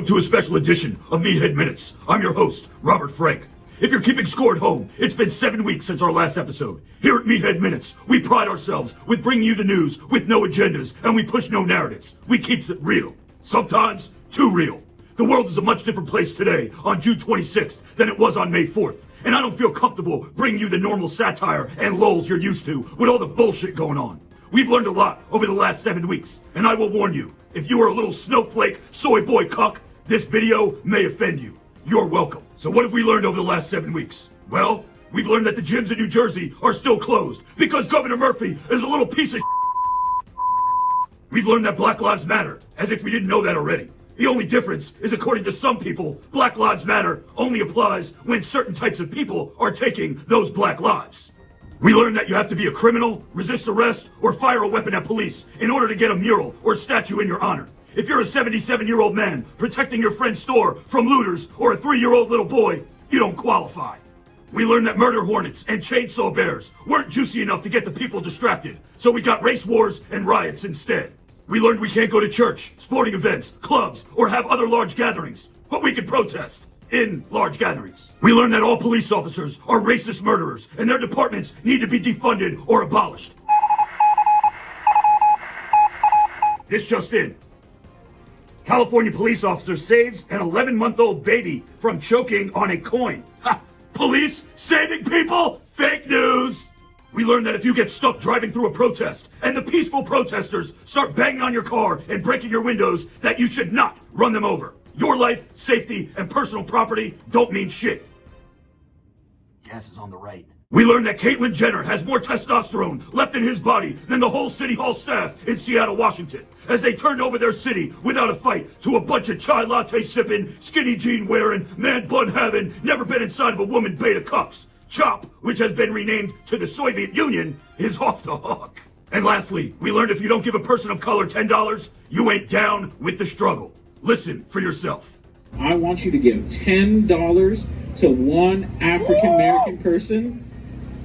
Welcome to a special edition of Meathead Minutes. I'm your host, Robert Frank. If you're keeping score at home, it's been 7 weeks since our last episode. Here at Meathead Minutes, we pride ourselves with bringing you the news with no agendas, and we push no narratives. We keeps it real. Sometimes, too real. The world is a much different place today on June 26th than it was on May 4th. And I don't feel comfortable bringing you the normal satire and lulls you're used to with all the bullshit going on. We've learned a lot over the last 7 weeks, and I will warn you, if you are a little snowflake, soy boy cuck, this video may offend you. You're welcome. So what have we learned over the last 7 weeks? Well, we've learned that the gyms in New Jersey are still closed because Governor Murphy is a little piece of We've learned that Black Lives Matter, as if we didn't know that already. The only difference is, according to some people, Black Lives Matter only applies when certain types of people are taking those black lives. We learned that you have to be a criminal, resist arrest, or fire a weapon at police in order to get a mural or statue in your honor. If you're a 77-year-old man protecting your friend's store from looters or a 3-year-old little boy, you don't qualify. We learned that murder hornets and chainsaw bears weren't juicy enough to get the people distracted, so we got race wars and riots instead. We learned we can't go to church, sporting events, clubs, or have other large gatherings, but we can protest in large gatherings. We learned that all police officers are racist murderers and their departments need to be defunded or abolished. This just in. California police officer saves an 11-month-old baby from choking on a coin. Ha! Police saving people? Fake news! We learned that if you get stuck driving through a protest and the peaceful protesters start banging on your car and breaking your windows, that you should not run them over. Your life, safety, and personal property don't mean shit. Gas is on the right. We learned that Caitlyn Jenner has more testosterone left in his body than the whole City Hall staff in Seattle, Washington, as they turned over their city without a fight to a bunch of chai latte sipping, skinny jean wearing, man bun having, never been inside of a woman beta cucks. CHOP, which has been renamed to the Soviet Union, is off the hook. And lastly, we learned if you don't give a person of color $10, you ain't down with the struggle. Listen for yourself. I want you to give $10 to one African American person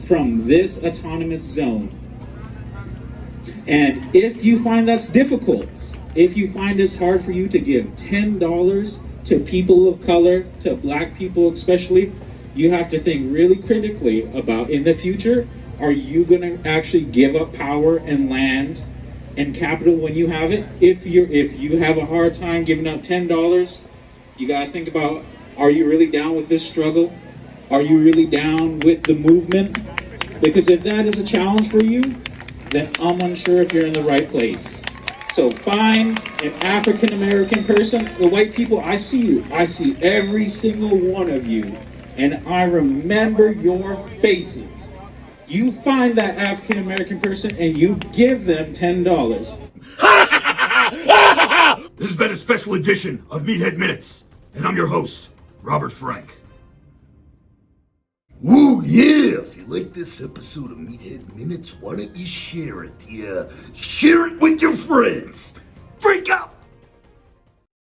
from this autonomous zone. And if you find that's difficult, if you find it's hard for you to give $10 to people of color, to black people especially, you have to think really critically about, in the future, are you going to actually give up power and land and capital when you have it? If you have a hard time giving up $10, you got to think about, are you really down with this struggle? Are you really down with the movement? Because if that is a challenge for you, then I'm unsure if you're in the right place. So find an African American person. The white people, I see you. I see every single one of you. And I remember your faces. You find that African American person and you give them $10. This has been a special edition of Meathead Minutes, and I'm your host, Robert Frank. Woo, yeah! If you like this episode of Meathead Minutes, why don't you share it? Yeah, share it with your friends. Freak out!